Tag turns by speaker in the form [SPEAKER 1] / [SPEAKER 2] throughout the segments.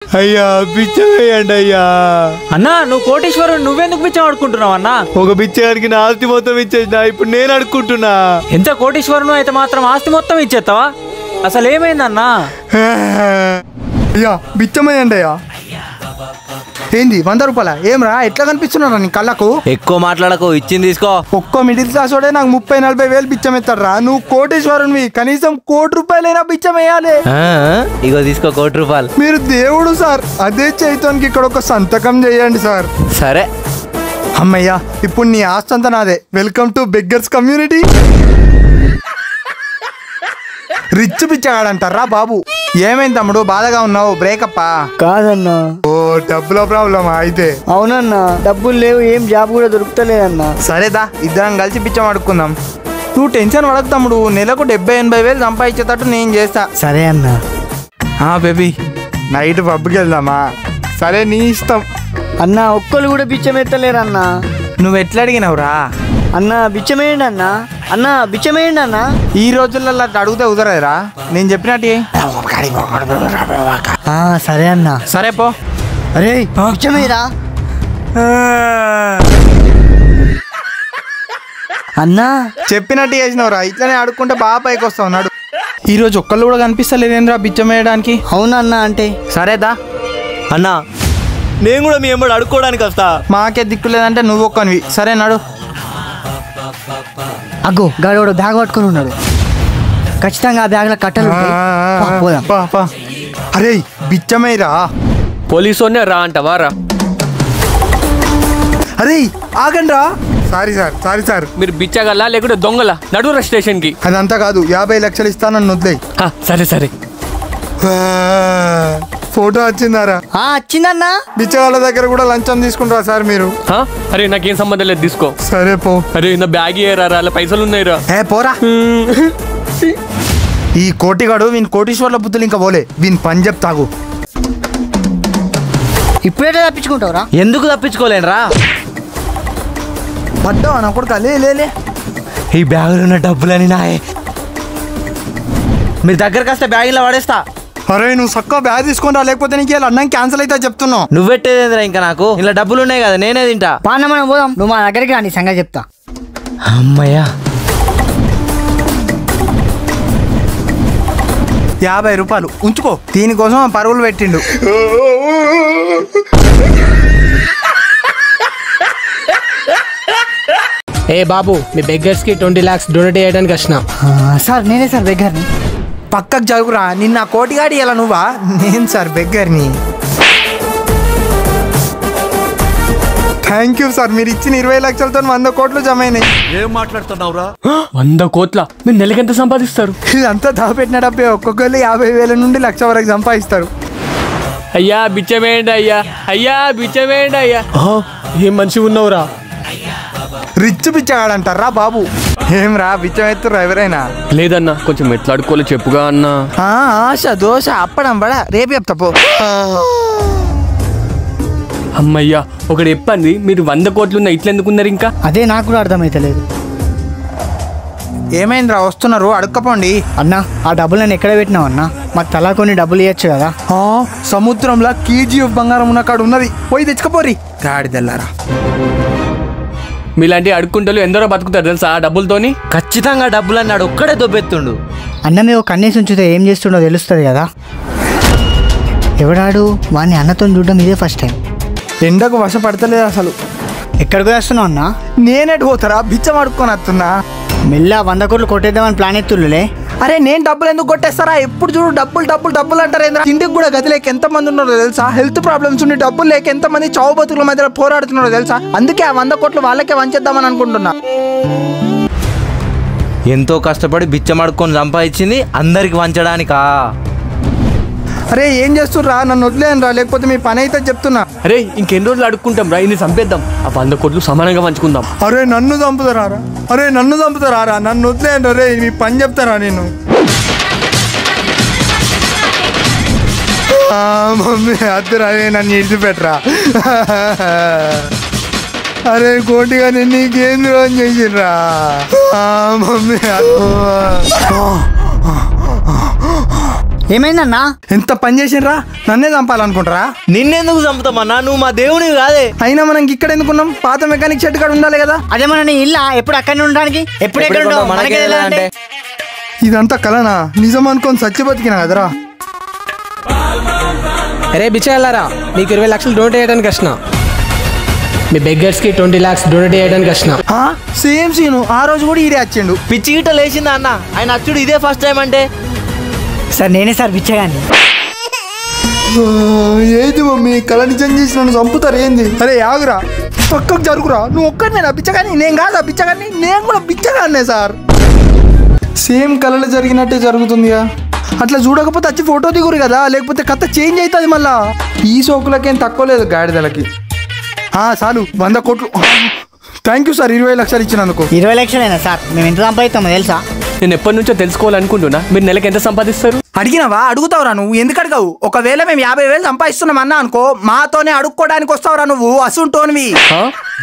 [SPEAKER 1] అయ్యా బిచ్చమేయండి అయ్యా.
[SPEAKER 2] అన్నా నువ్వు కోటీశ్వరుడు, నువ్వెందుకు బిచ్చం ఆడుకుంటున్నావు అన్నా?
[SPEAKER 1] ఒక బిచ్చగాడికి నా ఆస్తి మొత్తం ఇచ్చేసిన, ఇప్పుడు నేను అడుక్కుంటున్నా.
[SPEAKER 2] ఎంత కోటీశ్వరును అయితే మాత్రం ఆస్తి మొత్తం ఇచ్చేస్తావా? అసలు ఏమైందన్నా?
[SPEAKER 3] అయ్యా బిచ్చమేయండి అయ్యా. ఏంది 100 రూపాయల? ఏమ్రా ఎట్లా కనిపిస్తున్నారా నీ కళ్ళకు?
[SPEAKER 1] ఎక్కువ మాట్లాడకు, ఇచ్చింది తీసుకో.
[SPEAKER 3] ఒక్కో మిడిల్ క్లాస్ వాడే నాకు 30-40 వేలు బిచ్చం ఎత్తారా? నువ్వు కోటేశ్వరునివి, కనీసం 1 కోటి రూపాయలైనా బిచ్చం వేయాలి.
[SPEAKER 1] ఇగో తీసుకో 1 కోటి రూపాయలు.
[SPEAKER 3] మీరు దేవుడు సార్. అదే చైతన్యకి ఇక్కడ ఒక సంతకం చేయండి సార్.
[SPEAKER 1] సరే
[SPEAKER 3] అమ్మయ్యా, ఇప్పుడు నీ ఆస్తి అంతా నాదే. Welcome to beggars community. Rich బిచ్చగాడంటారా బాబు? ఏమైంది తమ్ముడు, బాధగా ఉన్నావు? బ్రేకప్పా?
[SPEAKER 4] కాదన్నా.
[SPEAKER 3] ఓ డబ్బుల ప్రాబ్లమా అయితే?
[SPEAKER 4] అవునన్నా, డబ్బులు లేవు, ఏం జాబ్ కూడా దొరుకుతలేదన్నా.
[SPEAKER 3] సరేదా, ఇద్దరం కలిసి బిచ్చం అడుక్కుందాం. నువ్వు టెన్షన్ పడకు తమ్ముడు, నెలకు 70-80 వేలు సంపాదించేటట్టు నేను చేస్తా.
[SPEAKER 4] సరే అన్నా.
[SPEAKER 3] బేబీ నైట్ పబ్కి వెళ్దామా? సరే నీ ఇష్టం.
[SPEAKER 4] అన్నా ఒక్కరు కూడా బిచ్చం ఎత్తలేరన్నా.
[SPEAKER 3] నువ్వు ఎట్లా అడిగినావురా?
[SPEAKER 4] అన్నా బిచ్చమేయండి అన్నా. అన్నా బిచ్చమేయండి అన్నా.
[SPEAKER 3] ఈ రోజులలో అట్లా అడిగితే కుదరదురా. నేను చెప్పినట్టు.
[SPEAKER 4] సరే అన్నా.
[SPEAKER 3] సరే పో.
[SPEAKER 4] అరే బిచ్చమేరా అన్నా.
[SPEAKER 3] చెప్పినట్టు చేసినవురా. ఇట్లనే ఆడుకుంటే బాగా పైకి వస్తావు. నాడు ఈ రోజు ఒక్కళ్ళు కూడా కనిపిస్తలేదేంద్రా బిచ్చం వేయడానికి.
[SPEAKER 4] అవునన్నా. అంటే
[SPEAKER 3] సరేదా
[SPEAKER 1] అన్నా, నేను కూడా మీ ఎంబడి అడుక్కోవడానికి వస్తా.
[SPEAKER 3] మాకే దిక్కు లేదంటే నువ్వు ఒక్కనివి. సరే నాడు.
[SPEAKER 4] అగ్గో గాడోడు బ్యాగ్ పట్టుకుని ఉన్నాడు. ఖచ్చితంగా ఆ బ్యాగ్ లో కట్టలు పోదాం.
[SPEAKER 3] అరే బిచ్చమేరా.
[SPEAKER 5] పోలీసు రా అంటవా రా.
[SPEAKER 3] అరే ఆగండి రా. Sorry sir.
[SPEAKER 5] మీరు బిచ్చగల్లా లేకుంటే దొంగలా? నడురా స్టేషన్ కి.
[SPEAKER 3] అదంతా కాదు, 50 లక్షలు ఇస్తానని వదిలేయి.
[SPEAKER 5] సరే.
[SPEAKER 3] ఫోటో వచ్చిందారా?
[SPEAKER 4] వచ్చిందన్నా.
[SPEAKER 3] బిచ్చగాళ్ళ దగ్గర కూడా లంచం తీసుకుంటారా సార్ మీరు?
[SPEAKER 5] అరే నాకేం సంబంధం లేదు, తీసుకో.
[SPEAKER 3] సరే పో.
[SPEAKER 5] అరే నా బ్యాగ్ ఏరా, అలా పైసలు ఉన్నాయిరా.
[SPEAKER 3] పోరా. ఈ కోటిగాడు వీని కోటీశ్వర్ల బుద్ధులు ఇంకా పోలే. వీని పని చెప్తాగు.
[SPEAKER 4] ఇప్పుడేటే తప్పించుకుంటావురా?
[SPEAKER 1] ఎందుకు తప్పించుకోలేనురా?
[SPEAKER 3] పడ్డావా నా కొడుకు? లే
[SPEAKER 1] ఈ బ్యాగులో ఉన్న డబ్బులని నాయే. మీరు దగ్గరకు వస్తే బ్యాగులో పడేస్తా.
[SPEAKER 3] అరే నువ్వు చక్కగా బ్యాగ్ తీసుకుంటా, లేకపోతే నీకు అన్నం క్యాన్సిల్ అయితే చెప్తున్నావు.
[SPEAKER 1] నువ్వెట్టేదేంద్రా ఇంకా? నాకు ఇలా డబ్బులు ఉన్నాయి కదా, నేనే తింటా.
[SPEAKER 4] పాన మనం పోదాం. నువ్వు మా దగ్గరికి రా, నీ సంగతి చెప్తా.
[SPEAKER 1] అమ్మయ్యా,
[SPEAKER 3] 50 రూపాయలు ఉంచుకో. దీనికోసం పరుగులు పెట్టిండు.
[SPEAKER 6] ఏ బాబు, మీ బెగ్గర్స్ కి 20 lakhs డొనేట్ చేయడానికి వచ్చిన.
[SPEAKER 4] సార్ నేనే సార్ బెగ్గర్ని.
[SPEAKER 3] పక్కకు జరుగురా. నిన్న కోటిగాడి ఇలా నువ్వా? నేను సార్ బెగ్గర్ని. Thank you sir. మీరు ఇచ్చిన 20 లక్షలతో 100 కోట్లు జమ అయినాయి.
[SPEAKER 1] ఏం మాట్లాడుతున్నావురా?
[SPEAKER 5] 100 కోట్ల? మీరు నెలకెంత సంపాదిస్తారు?
[SPEAKER 3] ఇదంతా దాపెట్టిన డబ్బే. ఒక్కొక్కరు 50,000 నుండి 1,00,000 వరకు సంపాదిస్తారు.
[SPEAKER 5] అయ్యా బిచ్చమేయండి అయ్యా బిచ్చమేయండి అయ్యా. ఏం మంచిగా ఉన్నావురా.
[SPEAKER 3] రిచ్ బిచ్చగాడంటారా బాబు? ఏం రా బిచ్చం ఎత్తురా ఎవరైనా?
[SPEAKER 5] లేదన్నా, కొంచెం ఎట్లా అడుకోలే చెప్పుగా అన్నా.
[SPEAKER 3] ఆశ దోశ అప్పడం బడా రేపు చెప్తా పో.
[SPEAKER 5] అమ్మయ్యా, ఒకటి చెప్పండి, మీరు 100 కోట్లున్న ఇట్లా ఎందుకున్నారు ఇంకా?
[SPEAKER 4] అదే నాకు కూడా అర్థమైతలేదు.
[SPEAKER 3] ఏమైందిరా? వస్తున్నారు, అడుక్కపోండి.
[SPEAKER 4] అన్నా ఆ డబ్బులు నేను ఎక్కడ పెట్టినావు అన్నా? మాకు తలా కొన్ని డబ్బులు ఇవ్వచ్చు కదా.
[SPEAKER 3] సముద్రంలో KGF బంగారం ఉన్న కాడు ఉన్నది, పోయి తెచ్చుకపోరి. గాడిదెల్లారా.
[SPEAKER 5] మీలాంటి అడుక్కుంటూ ఎందరో బతుకుతారు తెలుసా ఆ డబ్బులతోని.
[SPEAKER 1] ఖచ్చితంగా డబ్బులు అన్నాడు, ఒక్కడే దొబ్బెత్తుండు.
[SPEAKER 4] అన్న మీరు కన్నేసి ఉంచితే ఏం చేస్తుండో తెలుస్తుంది కదా. ఎవడాడు? వాడిని అన్నతో చూడడం ఇదే ఫస్ట్ టైం.
[SPEAKER 3] ఎండకు వశపడతలేదు అసలు.
[SPEAKER 4] ఎక్కడికి వస్తున్నావు అన్నా?
[SPEAKER 3] నేనేటి పోతారా? బిచ్చం అడుక్కొని వస్తున్నా.
[SPEAKER 4] మెల్ల 100 కోట్లు కొట్టేద్దామని ప్లాన్ ఎత్తులే.
[SPEAKER 3] అరే నేను డబ్బులు ఎందుకు కొట్టేస్తారా? ఎప్పుడు చూడు డబ్బులు అంటారు. ఇంటికి కూడా గది లేక ఎంత మంది ఉన్నారో తెలుసా? హెల్త్ ప్రాబ్లమ్స్ ఉండి డబ్బులు లేక ఎంత మంది చావు బతుకుల మధ్య పోరాడుతున్నారో తెలుసా? అందుకే ఆ 100 కోట్లు వాళ్ళకే వంచేద్దామని అనుకుంటున్నా.
[SPEAKER 1] ఎంతో కష్టపడి బిచ్చమడుకొని సంపాదించింది అందరికి వంచడానికా?
[SPEAKER 3] అరే ఏం చేస్తుర్రా? నన్ను వదిలేను రా, లేకపోతే మీ పని అయితే చెప్తున్నా.
[SPEAKER 5] అరే ఇంకెన్ని రోజులు అడుక్కుంటాం రా, ఇన్ని చంపేద్దాం. ఆ 100 కోట్లు సమానంగా పంచుకుందాం.
[SPEAKER 3] అరే నన్ను చంపుతారా? నన్ను వదిలేను రే, మీ పని చెప్తారా? నేను మమ్మీ అద్దరు అరే నన్ను ఇడిచిపెట్టరా. అరే కోటిగా నేను నీకేం ద్రోహం చేసిర్రా మమ్మీ.
[SPEAKER 4] ఏమైందన్నా?
[SPEAKER 3] ఎంత పని చేసినరా? నన్నే చంపాలనుకుంటారా?
[SPEAKER 1] నిన్నెందుకు చంపుతామన్నా? నువ్వు మా దేవునివి కాదే.
[SPEAKER 3] అయినా మనం ఇక్కడ ఎందుకున్నాం? పాత మెకానిక్ షెడ్ కాడ ఉండాలి కదా.
[SPEAKER 4] అదే మన నీ ఇల్లా ఎప్పుడు అక్కడనే ఉండడానికి? ఎప్పుడు ఎక్కడ ఉండవు? మనకే తెలియాలంటే.
[SPEAKER 3] ఇదంతా కలనా? నిజం అనుకొని సచ్చి బతికినా కదరా.
[SPEAKER 6] అరే బిచ్చగాళ్ళారా, మీకు 20 లక్షలు డొనేట్ చేయడానికి వచ్చిన. మీ బెగ్గర్స్కి 20 lakhs డొనేట్ చేయడానికి వచ్చిన.
[SPEAKER 3] Same scene. ఆ రోజు కూడా ఈడే వచ్చిండు.
[SPEAKER 1] పిచ్చి గిట్ట లేచిందా అన్న? ఆయన అచ్చుడు ఇదే ఫస్ట్ టైం అంటే.
[SPEAKER 4] సార్ నేనే సార్ బిచ్చగాన్ని.
[SPEAKER 3] ఏది మమ్మీ, కళ నిజం చేసి నన్ను చంపుతారు ఏంది? అరే ఆగురా, పక్కకు జరుగురా. నువ్వు ఒక్కడినే నా బిచ్చగాని? నేను కాదా బిచ్చగాని? నేను కూడా బిచ్చగానే సార్. సేమ్ కళలో జరిగినట్టే జరుగుతుందిగా. అట్లా చూడకపోతే వచ్చి ఫోటో దిగురు కదా, లేకపోతే కథ చేంజ్ అవుతుంది మళ్ళా. ఈ సోకులకేం తక్కువ లేదు గాడిదలకి. చాలు 100 కోట్లు. థ్యాంక్ యూ సార్ 20 లక్షలు ఇచ్చినందుకు.
[SPEAKER 4] 20 లక్షలేనా సార్? మేము ఎంత సంపాదిస్తామో తెలుసా?
[SPEAKER 5] నేను ఎప్పటి నుంచో తెలుసుకోవాలనుకుంటున్నా, మీరు నెలకి ఎంత సంపాదిస్తారు?
[SPEAKER 3] అడిగినావా? అడుగుతావురా నువ్వు? ఎందుకు అడగవు? ఒకవేళ మేము 50,000 సంపాదిస్తున్నాం అన్నా అనుకో, మాతోనే అడుక్కోవడానికి వస్తావురా నువ్వు అసుంటోనివి.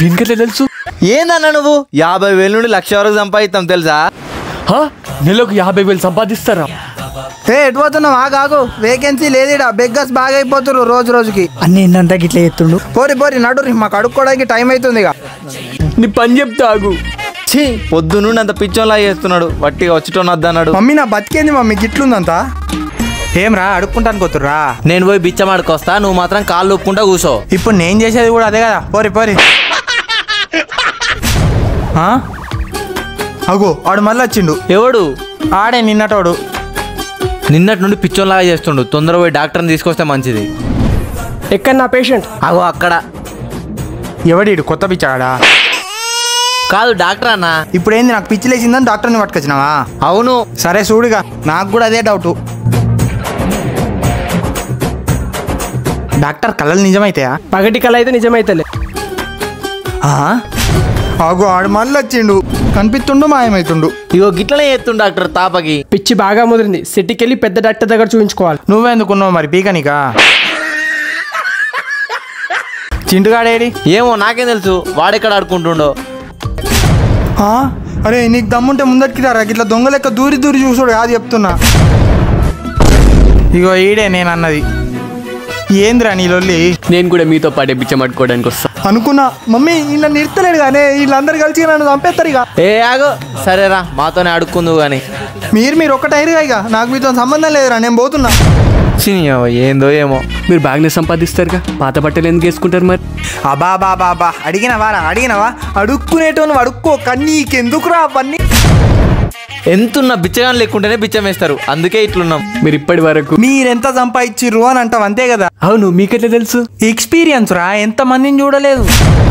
[SPEAKER 5] దీనికెట్లా తెలుసు?
[SPEAKER 1] ఏందన్నా నువ్వు? 50,000 నుండి 1,00,000 వరకు సంపాదిస్తాం తెలుసా?
[SPEAKER 5] నెలకు 50,000 సంపాదిస్తారా?
[SPEAKER 3] ఎటు పోతున్నావు? ఆగాగు, వేకెన్సీ లేదిడా. బెగ్గర్స్ బాగా అయిపోతున్నారు రోజు రోజుకి.
[SPEAKER 4] అన్ని ఇందంతా గిట్లా చెప్తుండు.
[SPEAKER 3] పోరి నడురి, మాకు అడుక్కోవడానికి టైం అవుతుంది.
[SPEAKER 5] నీ పని చెప్తా ఆగు.
[SPEAKER 1] ఛీ, పొద్దు నుండి అంత పిచ్చోలా చేస్తున్నాడు. వట్టిగా వచ్చేటోని వద్దన్నాడు.
[SPEAKER 3] మమ్మీ నా బతికేంది మమ్మీ, గిట్లుందంతా. ఏమ్రా అడుక్కుంటాను కూతుర్రా?
[SPEAKER 1] నేను పోయి బిచ్చమాడుకొస్తా, నువ్వు మాత్రం కాళ్ళు ఒప్పుకుంటా కూసో.
[SPEAKER 3] ఇప్పుడు నేను చేసేది కూడా అదే కదా. పోరి అగో ఆడు మళ్ళీ వచ్చిండు.
[SPEAKER 1] ఎవడు?
[SPEAKER 3] ఆడే నిన్నటోడు.
[SPEAKER 1] నిన్నటి నుండి పిచ్చోన్లాగా చేస్తుండు. తొందర పోయి డాక్టర్ని తీసుకొస్తే మంచిది.
[SPEAKER 6] ఎక్కడ నా పేషెంట్?
[SPEAKER 1] అగో అక్కడ.
[SPEAKER 3] ఎవడీడు? కొత్త పిచ్చాడా?
[SPEAKER 1] కాదు డాక్టర్ అన్న.
[SPEAKER 3] ఇప్పుడు ఏంది, నాకు పిచ్చి లేచిందని డాక్టర్ని పట్టుకొచ్చినావా?
[SPEAKER 1] అవును.
[SPEAKER 3] సరే చూడుగా, నాకు కూడా అదే డౌట్. డాక్టర్ కళలు నిజమైతాయా?
[SPEAKER 6] పగటి కళ అయితే నిజమైతలే.
[SPEAKER 3] ఆగో ఆడు మళ్ళీ వచ్చిండు. కనిపిస్తుండు, మాయమైతుండు.
[SPEAKER 1] ఇగో గిట్లనే చేస్తుండు డాక్టర్ తాపకి.
[SPEAKER 6] పిచ్చి బాగా ముదిరింది. సిటీకి వెళ్ళి పెద్ద డాక్టర్ దగ్గర చూపించుకోవాలి.
[SPEAKER 3] నువ్వెందుకున్నావు మరి పీకనికా? చింటుగాడేడి?
[SPEAKER 1] ఏమో నాకేం తెలుసు, వాడెక్కడ ఆడుకుంటుండో.
[SPEAKER 3] అరే నీకు దమ్ముంటే ముందటికి రారా, ఇట్లా దొంగ లెక్క దూరి చూసుడు కాదు చెప్తున్నా. ఇగో ఈడే నేను అన్నది. ఏంద్రా నీ లొల్లి?
[SPEAKER 5] నేను కూడా మీతో పాటే బిచ్చమాడుకోవడానికి వస్తా
[SPEAKER 3] అనుకున్నా. మమ్మీ ఇలా నిడతలేడు కానీ వీళ్ళందరూ కలిసి నన్ను చంపేస్తారు ఇక.
[SPEAKER 1] ఆగో సరేరా, మాతోనే అడుక్కుందువు కానీ.
[SPEAKER 3] మీరు ఒక్కటైరుగా, ఇక నాకు మీతో సంబంధం లేదురా, నేను పోతున్నా.
[SPEAKER 1] ఏందో ఏమో.
[SPEAKER 5] మీరు బాగానే సంపాదిస్తారుగా, పాత బట్టలు ఎందుకు వేసుకుంటారు మరి?
[SPEAKER 3] అబాబాబాబా, అడిగినవా? అడుక్కునేటోను అడుక్కో, కన్నీకెందుకురా అవన్నీ?
[SPEAKER 1] ఎంతున్నా బిచ్చగాని లేకుంటేనే బిచ్చం వేస్తారు, అందుకే ఇట్లున్నాం.
[SPEAKER 5] మీరు ఇప్పటి వరకు
[SPEAKER 3] మీరెంత సంపాదించిర్రు అని అంటాం అంతే కదా.
[SPEAKER 5] అవును, మీకెట్లా తెలుసు?
[SPEAKER 3] ఎక్స్పీరియన్స్ రా, ఎంత మందిని చూడలేదు.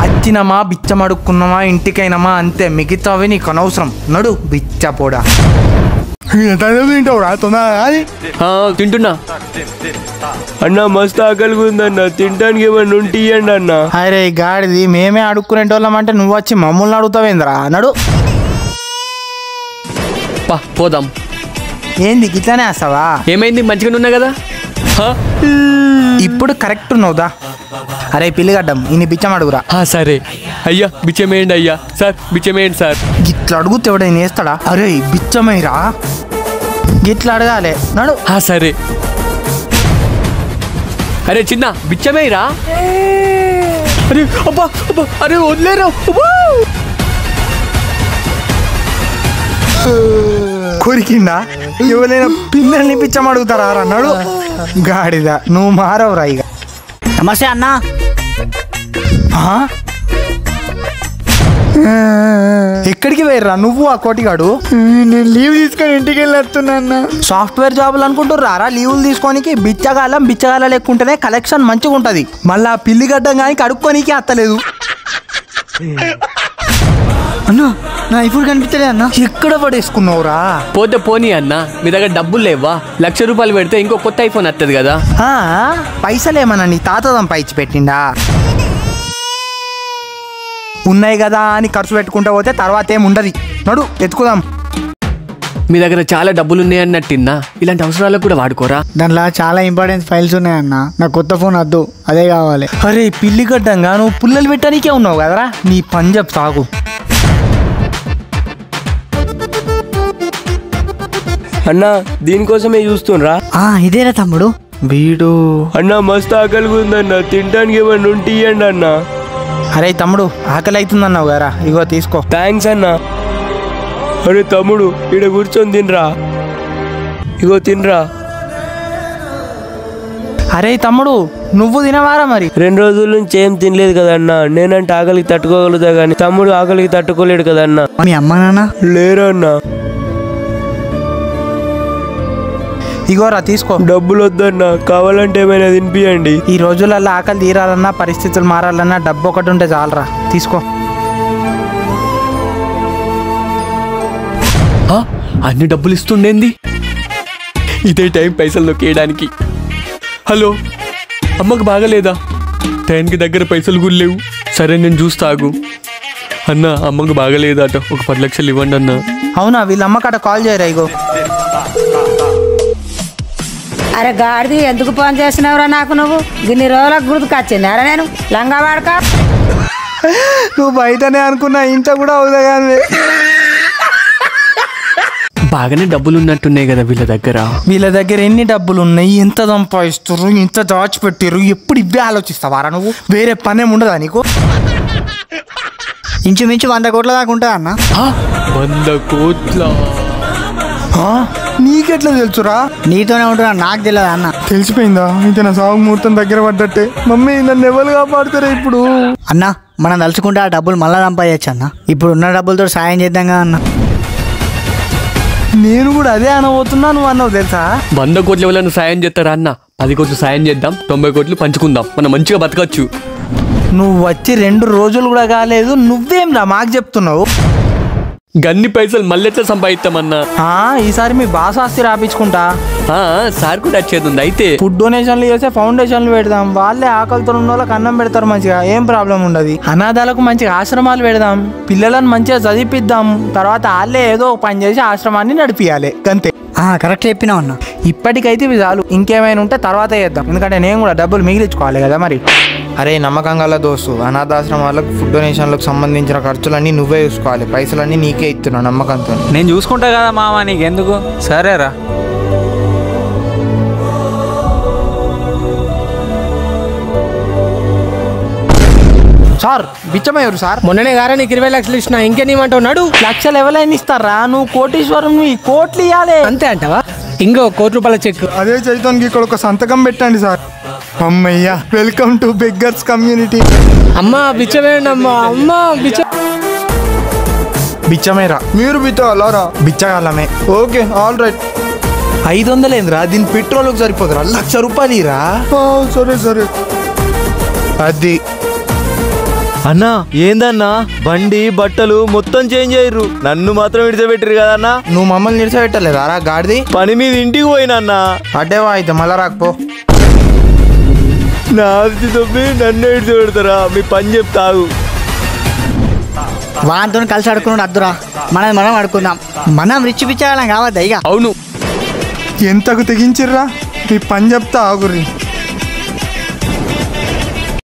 [SPEAKER 3] అచ్చినమా బిచ్చం అడుక్కున్నామా ఇంటికైనామా అంతే, మిగతావి నీకు అనవసరం. నడు బిచ్చపోడా.
[SPEAKER 5] తింటున్నా అన్నా, మస్తు ఆకలిగా ఉందన్న, తినడానికి ఏమన్నా ఉంటియండి అన్న.
[SPEAKER 3] అరే గాడిది, మేమే అడుక్కునేటోళ్ళం అంటే నువ్వు వచ్చి మమ్మల్ని అడుగుతావేంద్రా? నడు.
[SPEAKER 5] పోదాం.
[SPEAKER 3] ఏంది గిట్లానే వస్తావా?
[SPEAKER 5] ఏమైంది, మంచిగానే ఉన్నా కదా?
[SPEAKER 3] ఇప్పుడు కరెక్ట్ ఉన్నావుదా? అరే పిల్లిగడ్డం, ఇన్ని బిచ్చం అడుగురా.
[SPEAKER 5] సరే అయ్యా, బిచ్చమేయండి అయ్యా. సార్ బిచ్చమేయండి సార్.
[SPEAKER 3] గిట్లా అడుగుతే ఎవడైనా వేస్తాడా? అరే బిచ్చమేరా, గిట్లా అడగాలి. నడు.
[SPEAKER 5] సరే. అరే చిన్న బిచ్చమేరా. అరే అబ్బా అబ్బా, అరే వదిలేరా.
[SPEAKER 3] కొరికిండా? ఎవరైనా పిల్లల్ని పిచ్చం అడుగుతారా? నడు గాడిద, నువ్వు మారవురా ఇక.
[SPEAKER 4] నమస్తే అన్నా.
[SPEAKER 3] ఎక్కడికి పోయిర్రా నువ్వు ఆ కోటిగాడు?
[SPEAKER 4] నేను లీవ్ తీసుకొని ఇంటికి వెళ్ళొస్తున్నా.
[SPEAKER 3] సాఫ్ట్వేర్ జాబులు అనుకుంటున్నారా లీవులు తీసుకోనికి? బిచ్చగాల లెక్కుంటేనే కలెక్షన్ మంచిగా ఉంటది. మళ్ళా పిల్లిగడ్డం కానీ కడుక్కోనికి అత్తలేదు.
[SPEAKER 4] అన్నా నా ఇప్పుడు కనిపించలే అన్న.
[SPEAKER 3] ఎక్కడ పడేసుకున్నావురా?
[SPEAKER 5] పోతే పోనీ అన్న, మీ దగ్గర డబ్బులు లేవా? 1,00,000 రూపాయలు పెడితే ఇంకో కొత్త ఐఫోన్ వస్తుంది కదా.
[SPEAKER 3] పైసలేమన్నా నీ తాత సంపాదించి పెట్టిండా? ఉన్నాయి కదా అని ఖర్చు పెట్టుకుంటా పోతే తర్వాత ఏముండదు. నడు ఎత్తుకుదాం.
[SPEAKER 5] మీ దగ్గర చాలా డబ్బులు ఉన్నాయన్నట్టిన్నా, ఇలాంటి అవసరాలకు కూడా వాడుకోరా.
[SPEAKER 4] దాంట్లో చాలా ఇంపార్టెంట్ ఫైల్స్ ఉన్నాయన్న. నాకు కొత్త ఫోన్ వద్దు, అదే కావాలి.
[SPEAKER 3] అరే పిల్లిగడ్డంగా నువ్వు పుల్లలు పెట్టడానికే ఉన్నావు కదరా, నీ పని చెప్తా ఆగు.
[SPEAKER 5] అన్నా దీనికోసమే చూస్తుండ్రా
[SPEAKER 4] ఇదేనా తమ్ముడు?
[SPEAKER 3] వీడు
[SPEAKER 5] అన్నా మస్తు ఆకలిగా ఉందన్నా, తినడానికి ఏమన్నా ఉంటే ఇయ్యండి అన్నా.
[SPEAKER 3] అరే తమ్ముడు ఆకలి అవుతుంది అన్నావు గారా, ఇగో తీసుకో.
[SPEAKER 5] థ్యాంక్స్ అన్నా. అరే తమ్ముడు ఇక్కడ కూర్చొని తినరా, ఇగో తినరా.
[SPEAKER 3] అరే తమ్ముడు నువ్వు తినవారా మరి?
[SPEAKER 5] 2 రోజుల నుంచి ఏం తినలేదు కదన్నా. నేనంటే ఆకలికి తట్టుకోగలుగుతా కానీ తమ్ముడు ఆకలికి తట్టుకోలేడు కదన్నా.
[SPEAKER 4] మీ అమ్మ నాన్న
[SPEAKER 5] లేరా అన్నా.
[SPEAKER 3] ఇగోరా తీసుకో.
[SPEAKER 5] డబ్బులు వద్దన్నా, కావాలంటే ఏమైనా తినిపియండి.
[SPEAKER 3] ఈ రోజులలో ఆకలి తీరాలన్నా పరిస్థితులు మారాలన్నా డబ్బు ఒకటి ఉంటే చాలరా, తీసుకో.
[SPEAKER 5] అన్ని డబ్బులు ఇస్తుండేంది, ఇదే టైం పైసలు నొక్కేయడానికి. హలో, అమ్మకు బాగలేదా? టైంకి దగ్గర పైసలు కూడా లేవు. సరే నేను చూస్తాగు. అన్న అమ్మకు బాగలేదట, ఒక 10 లక్షలు ఇవ్వండి అన్న.
[SPEAKER 3] అవునా, వీళ్ళ అమ్మకాడ కాల్ చేయరా. ఇగో
[SPEAKER 7] అరే గాడిది ఎందుకు ఫోన్ చేసినావురా నాకు? నువ్వు ఇన్ని రోజులకు గుర్తుకొచ్చిందారా నేను లంగా వాడక?
[SPEAKER 3] నువ్వు బయటనే అనుకున్నా, ఇంట్లో కూడా అవుదా కానీ.
[SPEAKER 5] బాగానే డబ్బులు ఉన్నట్టున్నాయి కదా వీళ్ళ దగ్గర.
[SPEAKER 3] వీళ్ళ దగ్గర ఎన్ని డబ్బులు ఉన్నాయి, ఎంత సంపాదిస్తారు, ఎంత దాచిపెట్టారు, ఎప్పుడు ఇవే ఆలోచిస్తావారా నువ్వు? వేరే పనేం ఉండదా నీకు?
[SPEAKER 4] ఇంచుమించు 100 కోట్ల దాకా ఉంటుందా అన్న?
[SPEAKER 5] 100 కోట్ల?
[SPEAKER 3] నీకెట్లా తెలుసురా?
[SPEAKER 4] నీతోనే ఉంటున్నా, నాకు తెలియదు అన్న.
[SPEAKER 3] తెలిసిపోయిందా? ఇంకా నా సాగు ముహూర్తం దగ్గర పడ్డట్టే. మమ్మీ నన్ను ఎవరు కాపాడుతారా ఇప్పుడు?
[SPEAKER 4] అన్న మనం తలుచుకుంటే ఆ డబ్బులు మళ్ళా సంపాదించు అన్న. ఇప్పుడు ఉన్న డబ్బులతో సాయం చేద్దాంగా అన్న.
[SPEAKER 3] నేను కూడా అదే అనబోతున్నా, నువ్వు అన్నావు తెలుసా?
[SPEAKER 5] 100 కోట్ల ఎవరైనా సాయం చేస్తారా అన్న? 10 కోట్లు సాయం చేద్దాం, 90 కోట్లు పంచుకుందాం, మనం మంచిగా బతకచ్చు.
[SPEAKER 3] నువ్వు వచ్చి 2 రోజులు కూడా కాలేదు, నువ్వేం రా మాకు చెప్తున్నావు?
[SPEAKER 5] గన్ని పైసలు మళ్ళీ ఎట్లా సంపాదిస్తామన్నా?
[SPEAKER 3] ఈసారి మీ బాస్ ఆస్తి రాపించుకుంటా.
[SPEAKER 5] సార్ కూడా వచ్చేది ఉంది. అయితే
[SPEAKER 3] ఫుడ్ డొనేషన్లు చేస్తే ఫౌండేషన్లు పెడదాం, వాళ్ళే ఆకలితో ఉన్న వాళ్ళకి అన్నం పెడతారు, మంచిగా ఏం ప్రాబ్లం ఉండదు. అనాథాలకు మంచిగా ఆశ్రమాలు పెడదాం, పిల్లలను మంచిగా చదివిద్దాం, తర్వాత వాళ్ళే ఏదో పని చేసి ఆశ్రమాన్ని నడిపియాలి, అంతే.
[SPEAKER 4] కరెక్ట్ చెప్పినావు అన్న.
[SPEAKER 3] ఇప్పటికైతే ఇవి చాలు, ఇంకేమైనా ఉంటే తర్వాత చేద్దాం, ఎందుకంటే నేను కూడా డబ్బులు మిగిలించుకోవాలి కదా మరి. అరే నమ్మకం గల దోస్తు, అనాథాశ్రమాలకు ఫుడ్ డొనేషన్లకు సంబంధించిన ఖర్చులన్నీ నువ్వే చూసుకోవాలి, పైసలన్నీ నీకే ఇస్తున్నా నమ్మకంతో.
[SPEAKER 2] నేను చూసుకుంటా కదా మామ, నీకెందుకు? సరేరా.
[SPEAKER 3] సార్ బిచ్చమయ్యారు సార్.
[SPEAKER 6] మొన్ననే గారా నీకు 20 లక్షలు ఇచ్చిన, ఇంకేనేమంటావు? నడు.
[SPEAKER 3] లక్షలు ఎవరైనా ఇస్తారా? నువ్వు కోటీశ్వరం, ఈ కోట్లు ఇవ్వాలి.
[SPEAKER 6] అంతే అంటావా? ఇంకో ₹1 చెక్.
[SPEAKER 3] అదే చైతన్కి ఇక్కడ ఒక సంతకం పెట్టండి సార్. అమ్మయ్యా, వెల్కమ్ టు బెగ్గర్స్ కమ్యూనిటీ.
[SPEAKER 6] అమ్మా బిచ్చమేయండి అమ్మా. అమ్మా
[SPEAKER 3] బిచ్చమేరా? మీరు బిచ్చగాలరా? బిచ్చగాలమే. Okay all right. 500 ఏంద్రా, దీని పెట్రోల్కి సరిపోదురా? ₹1,00,000 రా. సరే సరే. అది
[SPEAKER 1] అన్నా ఏందన్నా, బండి బట్టలు మొత్తం చేంజ్ అయ్యారు, నన్ను మాత్రం విడిచిపెట్టారు కదన్నా.
[SPEAKER 3] నువ్వు మమ్మల్ని నిడిచిపెట్టలేదా రా గాడిది?
[SPEAKER 1] పని మీద ఇంటికి పోయినన్నా.
[SPEAKER 3] అడ్డేవా అయితే మళ్ళా రాకపో.
[SPEAKER 1] నా ఆస్తి తప్పి నన్ను విడిచిపెడతారా? మీ పని చెప్తావు.
[SPEAKER 4] వాంతో కలిసి ఆడుకున్నాడు అద్దురా, మనం ఆడుకుందాం. మనం రిచ్ పిచ్చాలం కావద్దా ఇక?
[SPEAKER 5] అవును.
[SPEAKER 3] ఎంతకు తెగించిర్రా? మీ పని చెప్తా ఆగుర్రి.